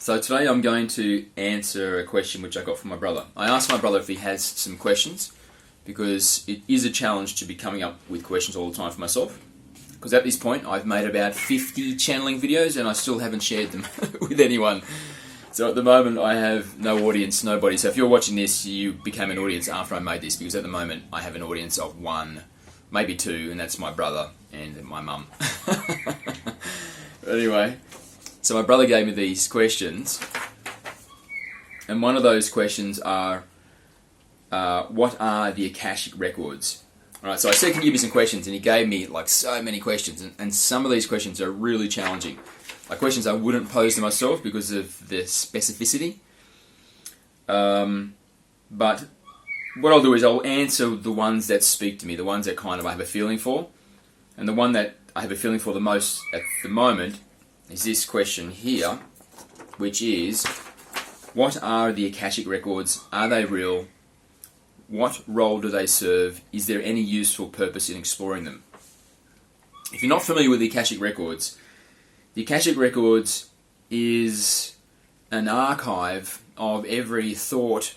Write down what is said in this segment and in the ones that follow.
So today I'm going to answer a question which I got from my brother. I asked my brother if he has some questions because it is a challenge to be coming up with questions all the time for myself. Because at this point I've made about 50 channeling videos and I still haven't shared them with anyone. So at the moment I have no audience, nobody. So if you're watching this, you became an audience after I made this, because at the moment I have an audience of one, maybe two, and that's my brother and my mum. Anyway, so my brother gave me these questions, and one of those questions are, what are the Akashic records? Alright, so I said, can you give me some questions? And he gave me like so many questions, and some of these questions are really challenging. Like questions I wouldn't pose to myself because of the specificity. But what I'll do is I'll answer the ones that speak to me, the ones that kind of I have a feeling for. And the one that I have a feeling for the most at the moment is this question here, which is, what are the Akashic records? Are they real? What role do they serve? Is there any useful purpose in exploring them? If you're not familiar with the Akashic records is an archive of every thought,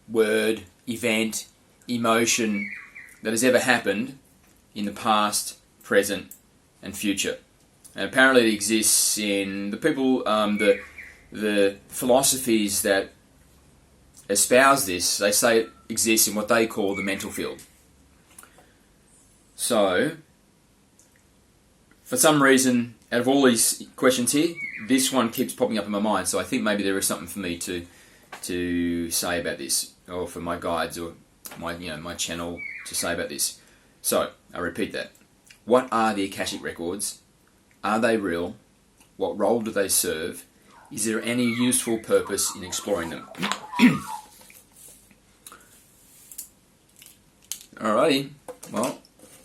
word, event, emotion that has ever happened in the past, present, and future. And apparently it exists in the people, the philosophies that espouse this. They say it exists in what they call the mental field. So, for some reason, out of all these questions here, this one keeps popping up in my mind. So I think maybe there is something for me to say about this, or for my guides or my channel to say about this. So I repeat that. What are the Akashic records? Are they real? What role do they serve? Is there any useful purpose in exploring them? Alrighty. Well,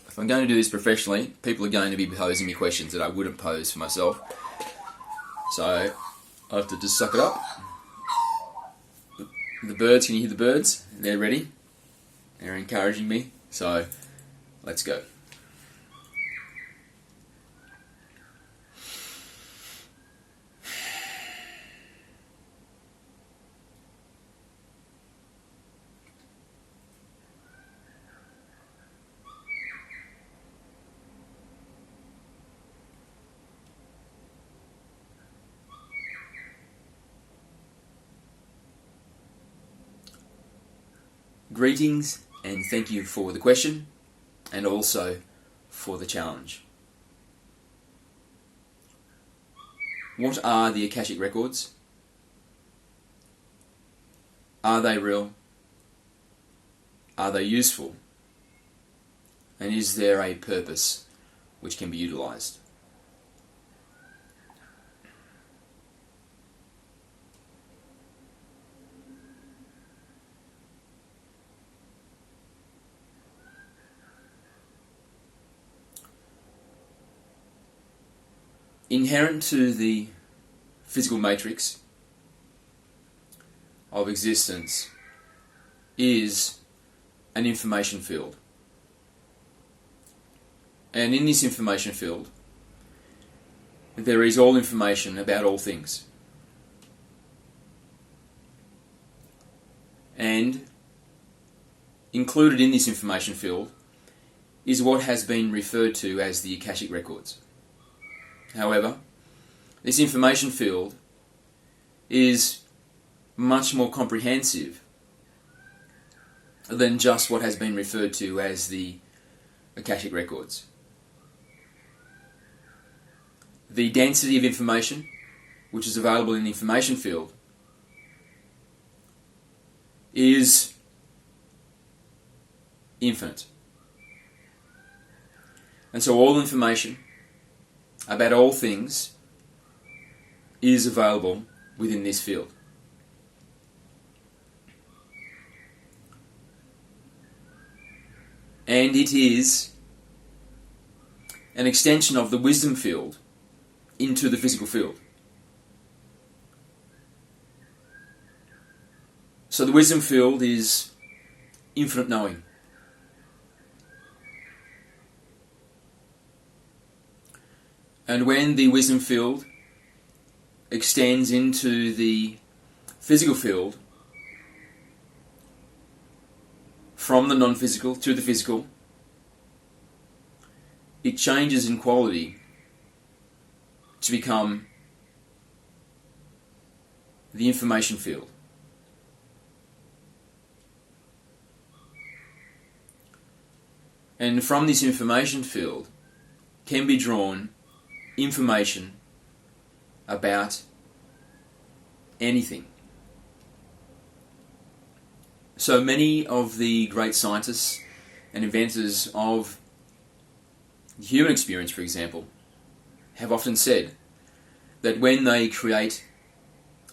if I'm going to do this professionally, people are going to be posing me questions that I wouldn't pose for myself. So I have to just suck it up. The birds, can you hear the birds? They're ready. They're encouraging me. So let's go. Greetings, and thank you for the question, and also for the challenge. What are the Akashic records? Are they real? Are they useful? And is there a purpose which can be utilised? Inherent to the physical matrix of existence is an information field. And in this information field, there is all information about all things. And included in this information field is what has been referred to as the Akashic records. However, this information field is much more comprehensive than just what has been referred to as the Akashic records. The density of information which is available in the information field is infinite. And so all information about all things is available within this field. And it is an extension of the wisdom field into the physical field. So the wisdom field is infinite knowing. And when the wisdom field extends into the physical field, from the non-physical to the physical, it changes in quality to become the information field. And from this information field can be drawn information about anything. So many of the great scientists and inventors of the human experience, for example, have often said that when they create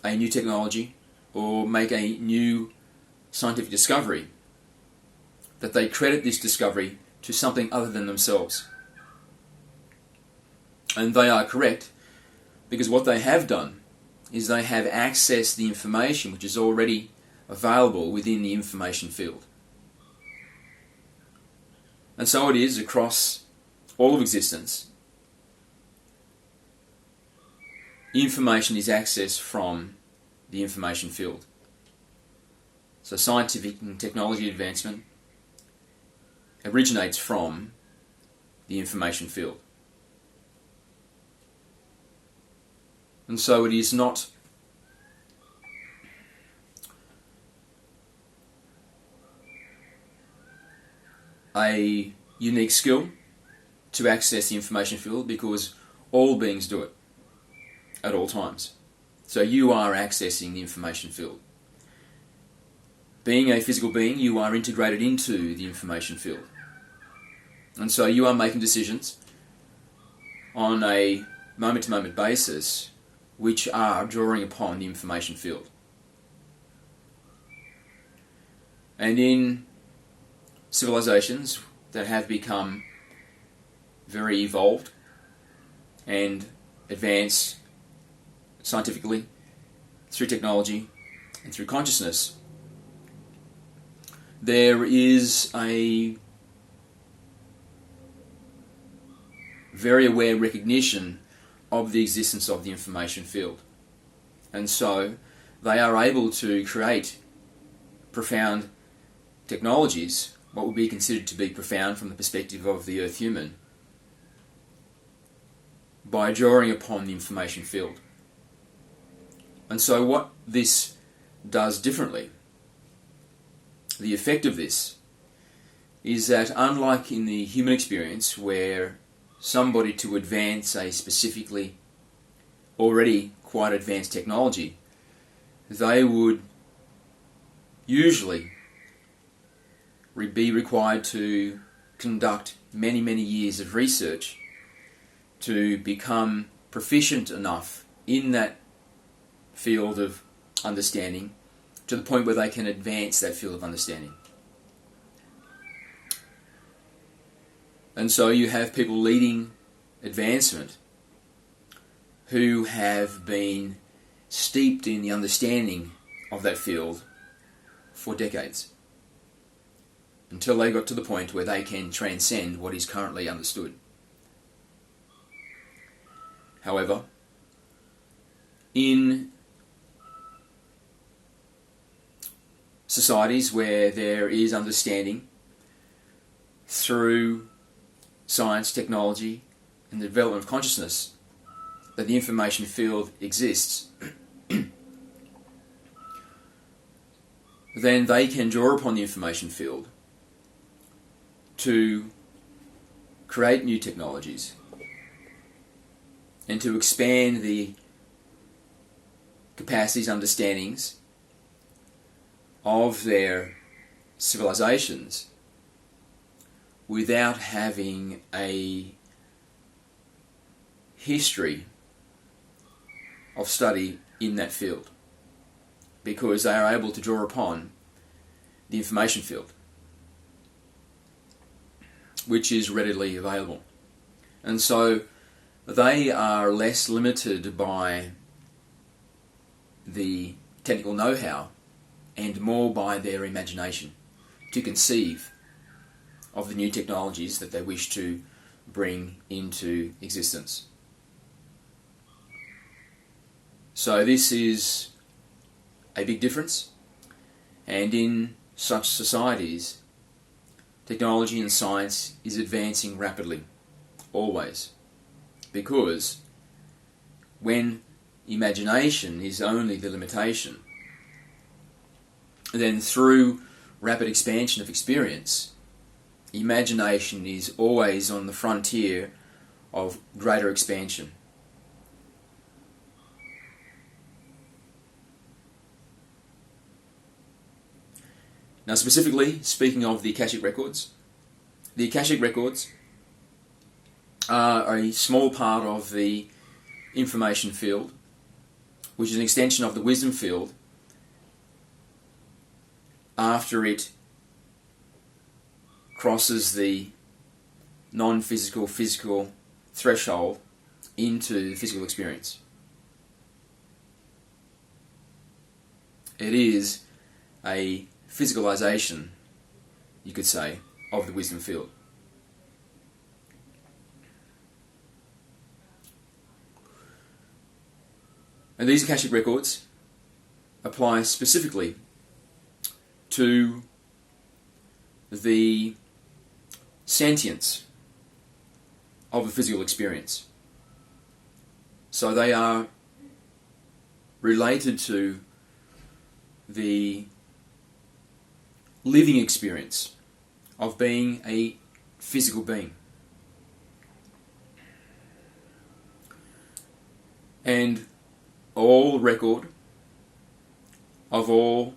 a new technology or make a new scientific discovery, that they credit this discovery to something other than themselves. And they are correct, because what they have done is they have accessed the information which is already available within the information field. And so it is across all of existence. Information is accessed from the information field. So scientific and technology advancement originates from the information field. And so it is not a unique skill to access the information field, because all beings do it at all times. So you are accessing the information field. Being a physical being, you are integrated into the information field. And so you are making decisions on a moment-to-moment basis which are drawing upon the information field. And in civilizations that have become very evolved and advanced scientifically through technology and through consciousness, there is a very aware recognition of the existence of the information field. And so they are able to create profound technologies, what would be considered to be profound from the perspective of the Earth human, by drawing upon the information field. And so what this does differently, the effect of this, is that unlike in the human experience, where somebody to advance a specifically already quite advanced technology, they would usually be required to conduct many, many years of research to become proficient enough in that field of understanding to the point where they can advance that field of understanding. And so you have people leading advancement who have been steeped in the understanding of that field for decades, until they got to the point where they can transcend what is currently understood. However, in societies where there is understanding through science, technology, and the development of consciousness, that the information field exists, then they can draw upon the information field to create new technologies and to expand the capacities, understandings of their civilizations without having a history of study in that field, because they are able to draw upon the information field, which is readily available. And so they are less limited by the technical know-how and more by their imagination to conceive of the new technologies that they wish to bring into existence. So this is a big difference, and in such societies, technology and science is advancing rapidly, always, because when imagination is only the limitation, then through rapid expansion of experience, imagination is always on the frontier of greater expansion. Now, specifically, speaking of the Akashic Records are a small part of the information field, which is an extension of the wisdom field after it crosses the non-physical, physical threshold into physical experience. It is a physicalization, you could say, of the wisdom field. And these Akashic Records apply specifically to the sentience of a physical experience. So they are related to the living experience of being a physical being. And all record of all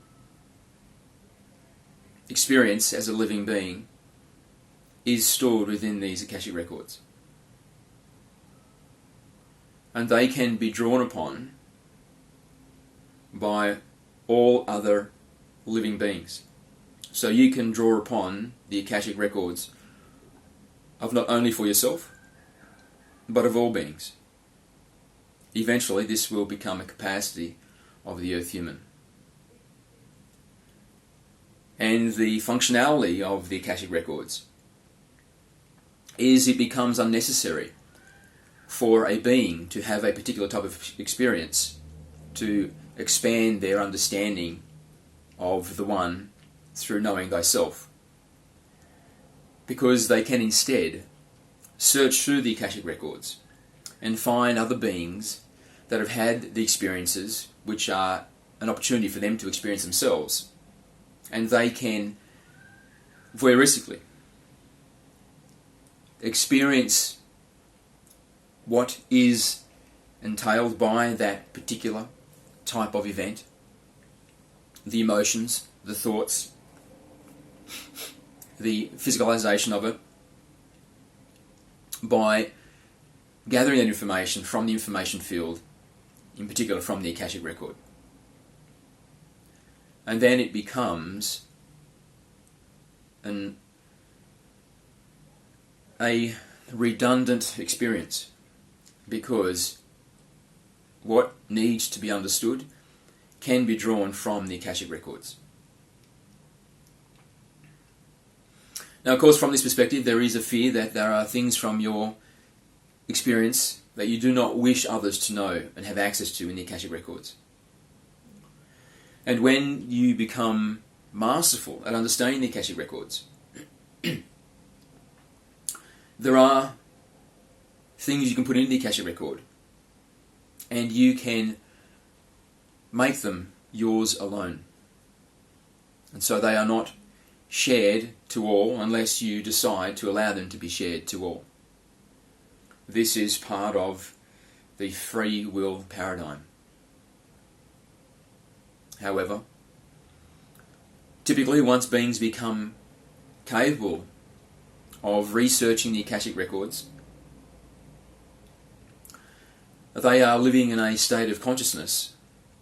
experience as a living being is stored within these Akashic Records. And they can be drawn upon by all other living beings. So you can draw upon the Akashic Records of not only for yourself, but of all beings. Eventually this will become a capacity of the earth human. And the functionality of the Akashic Records is it becomes unnecessary for a being to have a particular type of experience to expand their understanding of the One through knowing thyself. Because they can instead search through the Akashic Records and find other beings that have had the experiences which are an opportunity for them to experience themselves. And they can voyeuristically experience what is entailed by that particular type of event, the emotions, the thoughts, the physicalization of it, by gathering that information from the information field, in particular from the Akashic Record. And then it becomes a redundant experience, because what needs to be understood can be drawn from the Akashic Records. Now, of course, from this perspective, there is a fear that there are things from your experience that you do not wish others to know and have access to in the Akashic Records. And when you become masterful at understanding the Akashic Records, there are things you can put in the Akashic Record, and you can make them yours alone. And so they are not shared to all unless you decide to allow them to be shared to all. This is part of the free will paradigm. However, typically once beings become capable of researching the Akashic Records, they are living in a state of consciousness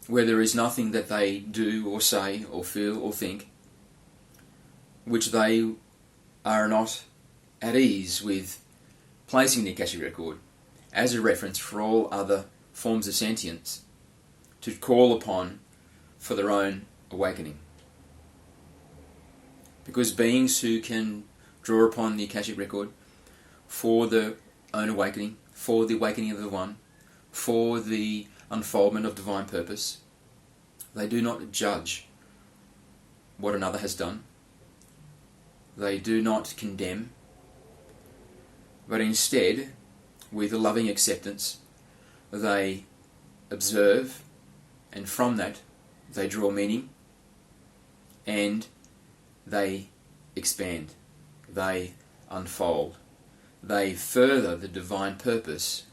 where there is nothing that they do or say or feel or think which they are not at ease with placing the Akashic Record as a reference for all other forms of sentience to call upon for their own awakening. Because beings who can draw upon the Akashic Record for their own awakening, for the awakening of the One, for the unfoldment of divine purpose. They do not judge what another has done. They do not condemn, but instead, with a loving acceptance, they observe, and from that they draw meaning, and they expand, they unfold, they further the divine purpose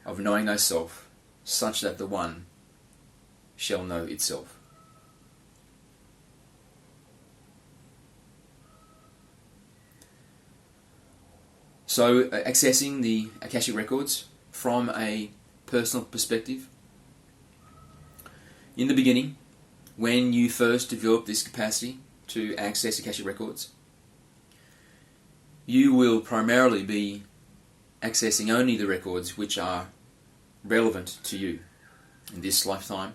of knowing thyself, such that the one shall know itself. So, accessing the Akashic records from a personal perspective. In the beginning, when you first develop this capacity to access Akashic records, you will primarily be accessing only the records which are relevant to you in this lifetime,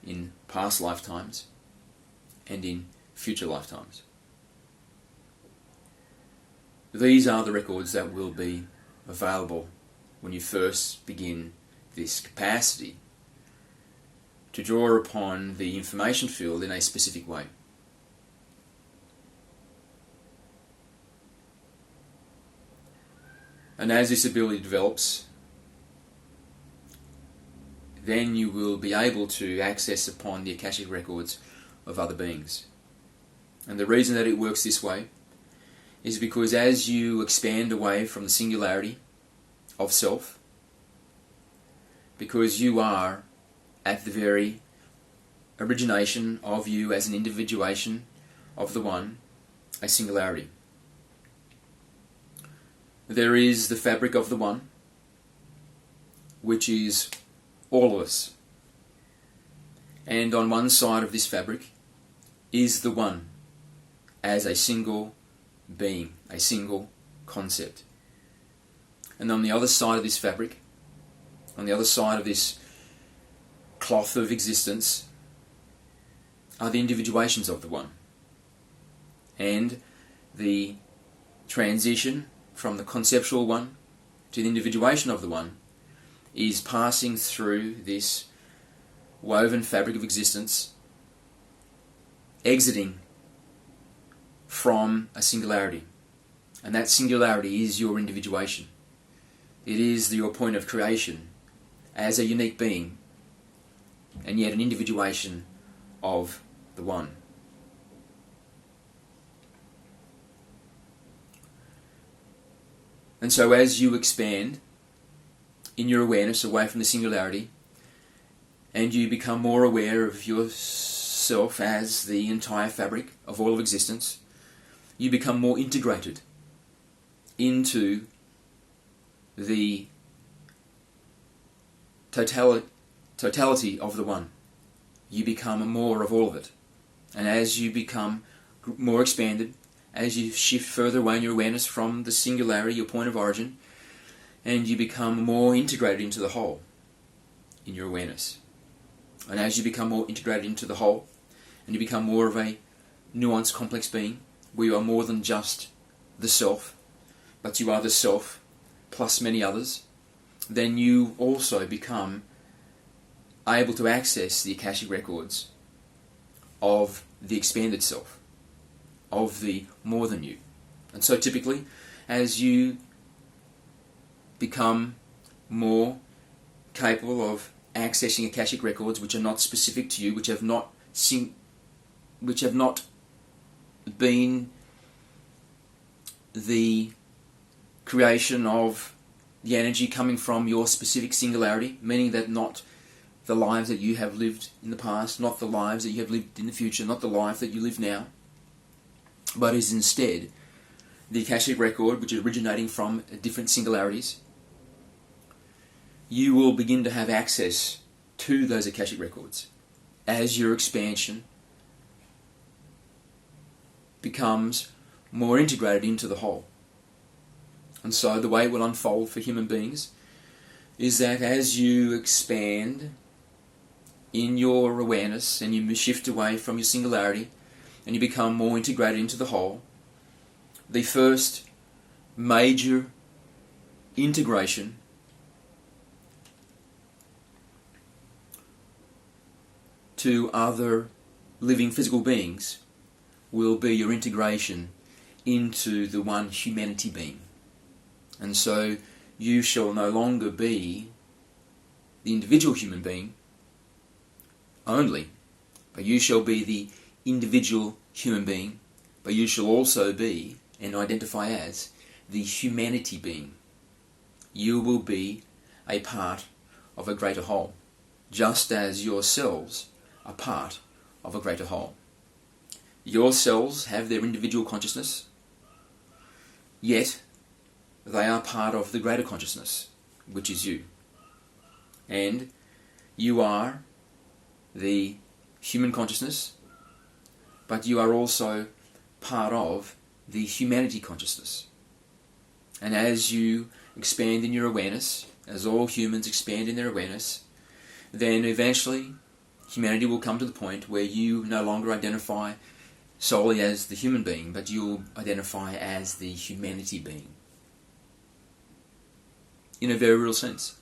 in past lifetimes, and in future lifetimes. These are the records that will be available when you first begin this capacity to draw upon the information field in a specific way. And as this ability develops, then you will be able to access upon the Akashic records of other beings. And the reason that it works this way is because as you expand away from the singularity of self, because you are at the very origination of you as an individuation of the one, a singularity. There is the fabric of the one, which is all of us. And on one side of this fabric is the one as a single being, a single concept. And on the other side of this fabric, on the other side of this cloth of existence, are the individuations of the one. And the transition from the conceptual one to the individuation of the one is passing through this woven fabric of existence, exiting from a singularity. And that singularity is your individuation. It is your point of creation as a unique being, and yet an individuation of the one. And so as you expand in your awareness away from the singularity, and you become more aware of yourself as the entire fabric of all of existence, you become more integrated into the totality of the one. You become more of all of it. And as you become more expanded, as you shift further away in your awareness from the singularity, your point of origin, and you become more integrated into the whole in your awareness. And as you become more integrated into the whole, and you become more of a nuanced, complex being, where you are more than just the self, but you are the self plus many others, then you also become able to access the Akashic records of the expanded self, of the more than you. And so typically, as you become more capable of accessing Akashic records which are not specific to you, which have not been the creation of the energy coming from your specific singularity, meaning that not the lives that you have lived in the past, not the lives that you have lived in the future, not the life that you live now, but is instead the Akashic record which is originating from different singularities, you will begin to have access to those Akashic records as your expansion becomes more integrated into the whole. And so the way it will unfold for human beings is that as you expand in your awareness and you shift away from your singularity and you become more integrated into the whole, the first major integration to other living physical beings will be your integration into the one humanity being. And so you shall no longer be the individual human being only, but you shall be the individual human being, but you shall also be and identify as the humanity being. You will be a part of a greater whole, just as your cells are part of a greater whole. Your cells have their individual consciousness, yet they are part of the greater consciousness, which is you. And you are the human consciousness, but you are also part of the humanity consciousness. And as you expand in your awareness, as all humans expand in their awareness, then eventually humanity will come to the point where you no longer identify solely as the human being, but you'll identify as the humanity being. In a very real sense.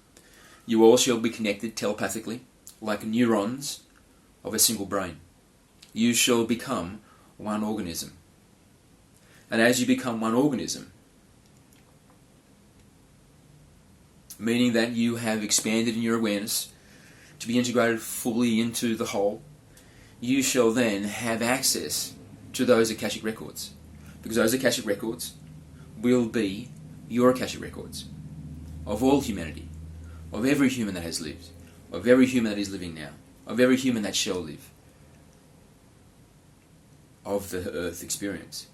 You all shall be connected telepathically, like neurons of a single brain. You shall become one organism. And as you become one organism, meaning that you have expanded in your awareness to be integrated fully into the whole, you shall then have access to those Akashic records. Because those Akashic records will be your Akashic records of all humanity, of every human that has lived, of every human that is living now, of every human that shall live, of the earth experience.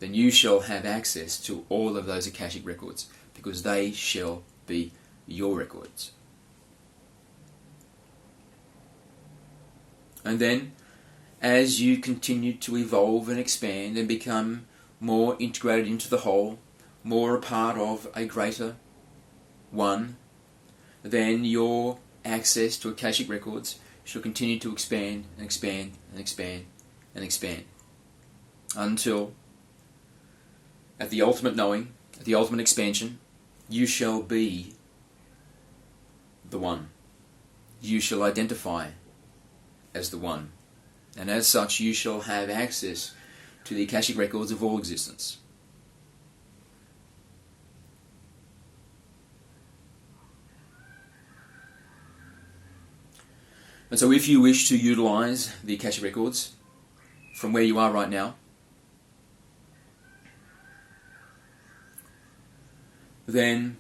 Then you shall have access to all of those Akashic records, because they shall be your records. And then, as you continue to evolve and expand and become more integrated into the whole, more a part of a greater one, then your access to Akashic records shall continue to expand and expand and expand and expand, until at the ultimate knowing, at the ultimate expansion, you shall be the one. You shall identify as the one. And as such, you shall have access to the Akashic records of all existence. And so if you wish to utilize the Akashic records from where you are right now, then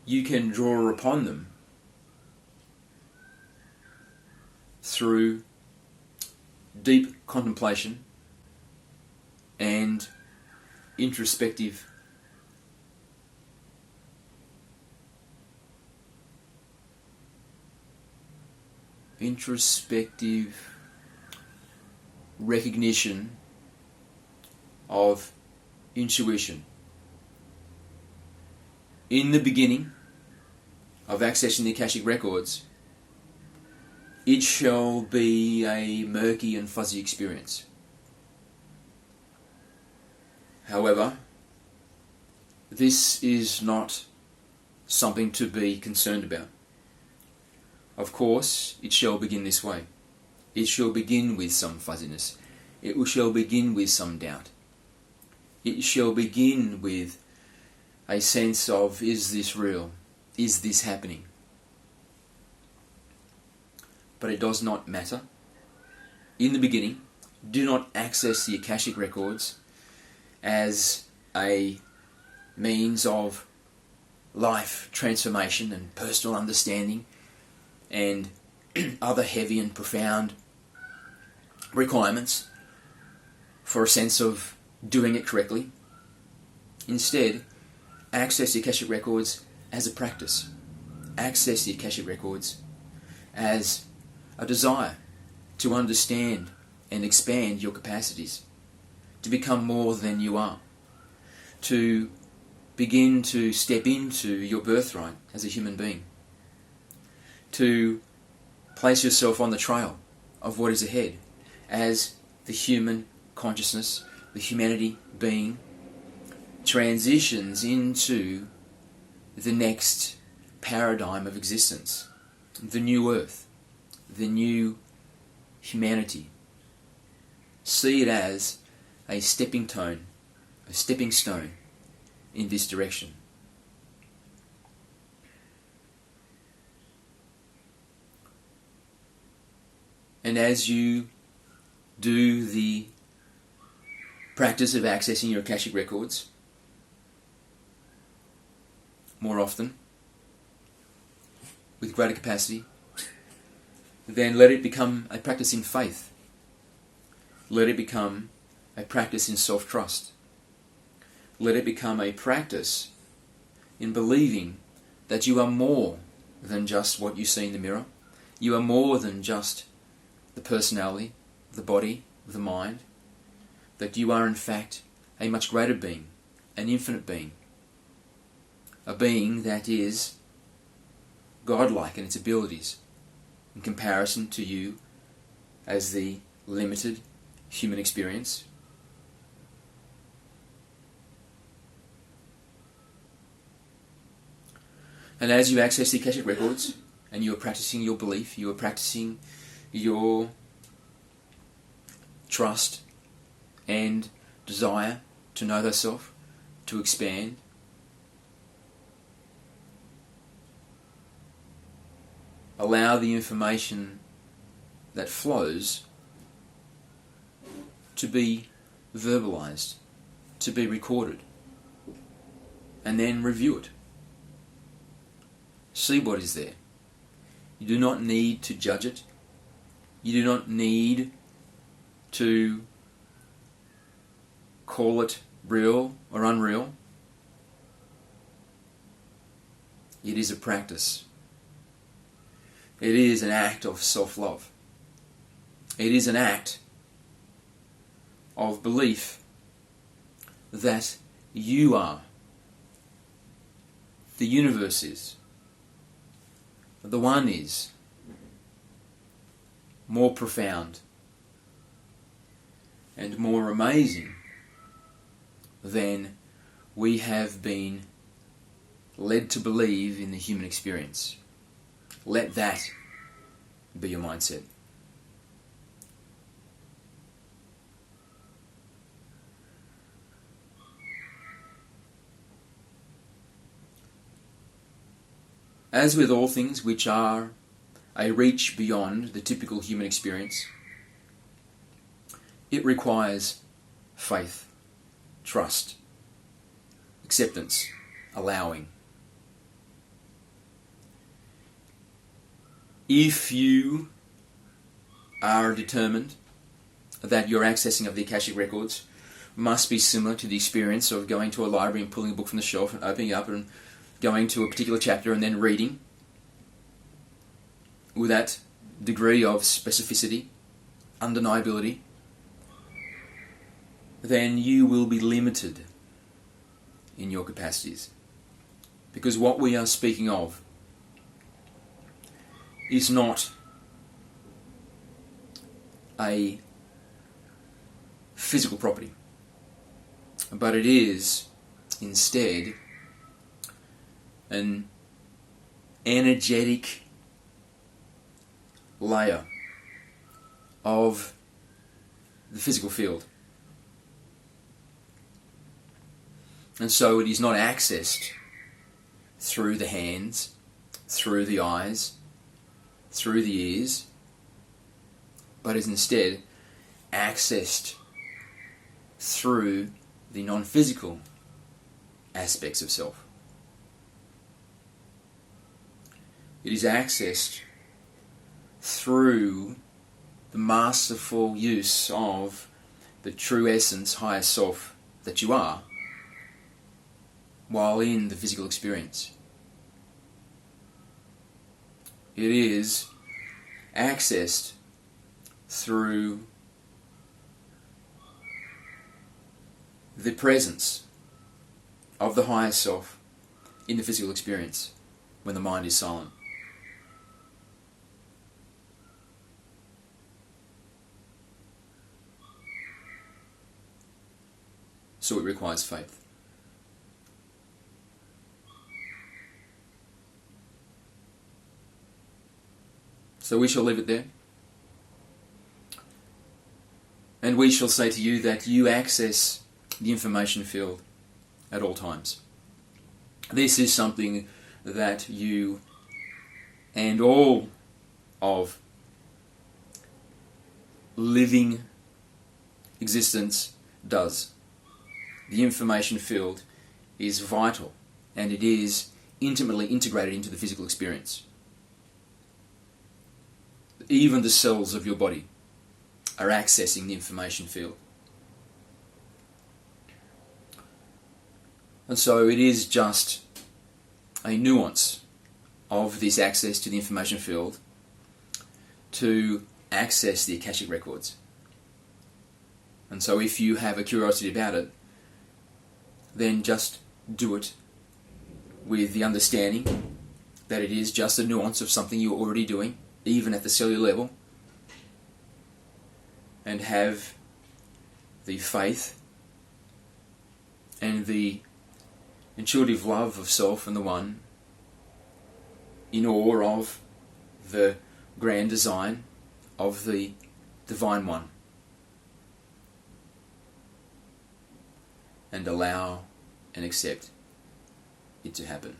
you can draw upon them through deep contemplation and introspective recognition of intuition. In the beginning of accessing the Akashic records, it shall be a murky and fuzzy experience. However, this is not something to be concerned about. Of course, it shall begin this way. It shall begin with some fuzziness. It shall begin with some doubt. It shall begin with a sense of, is this real? Is this happening? But it does not matter. In the beginning, do not access the Akashic records as a means of life transformation and personal understanding and other heavy and profound requirements for a sense of doing it correctly. Instead, access the Akashic records as a practice. Access the Akashic records as a desire to understand and expand your capacities, to become more than you are, to begin to step into your birthright as a human being, to place yourself on the trail of what is ahead as the human consciousness, the humanity being, transitions into the next paradigm of existence, the new earth, the new humanity. See it as a stepping stone in this direction. And as you do the practice of accessing your Akashic records more often, with greater capacity, then let it become a practice in faith. Let it become a practice in self-trust. Let it become a practice in believing that you are more than just what you see in the mirror. You are more than just the personality, the body, the mind. That you are in fact a much greater being, an infinite being. A being that is godlike in its abilities in comparison to you as the limited human experience. And as you access the Akashic records and you are practicing your belief, you are practicing your trust and desire to know thyself, to expand, allow the information that flows to be verbalized, to be recorded, and then review it. See what is there. You do not need to judge it. You do not need to call it real or unreal. It is a practice. It is an act of self-love. It is an act of belief that you are, the universe is, the one is, more profound and more amazing than we have been led to believe in the human experience. Let that be your mindset. As with all things which are a reach beyond the typical human experience, it requires faith, trust, acceptance, allowing. If you are determined that your accessing of the Akashic records must be similar to the experience of going to a library and pulling a book from the shelf and opening it up and going to a particular chapter and then reading with that degree of specificity, undeniability, then you will be limited in your capacities. Because what we are speaking of is not a physical property, but it is instead an energetic layer of the physical field. And so it is not accessed through the hands, through the eyes, through the ears, but is instead accessed through the non-physical aspects of self. It is accessed through the masterful use of the true essence, higher self that you are, while in the physical experience. It is accessed through the presence of the higher self in the physical experience when the mind is silent. So it requires faith. So we shall leave it there. And we shall say to you that you access the information field at all times. This is something that you and all of living existence does. The information field is vital, and it is intimately integrated into the physical experience. Even the cells of your body are accessing the information field. And so it is just a nuance of this access to the information field to access the Akashic records. And so if you have a curiosity about it, then just do it with the understanding that it is just a nuance of something you're already doing, even at the cellular level, and have the faith and the intuitive love of self and the One, in awe of the grand design of the Divine One, and allow and accept it to happen.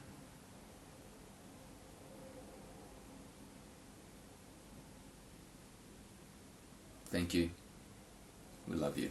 Thank you. We love you.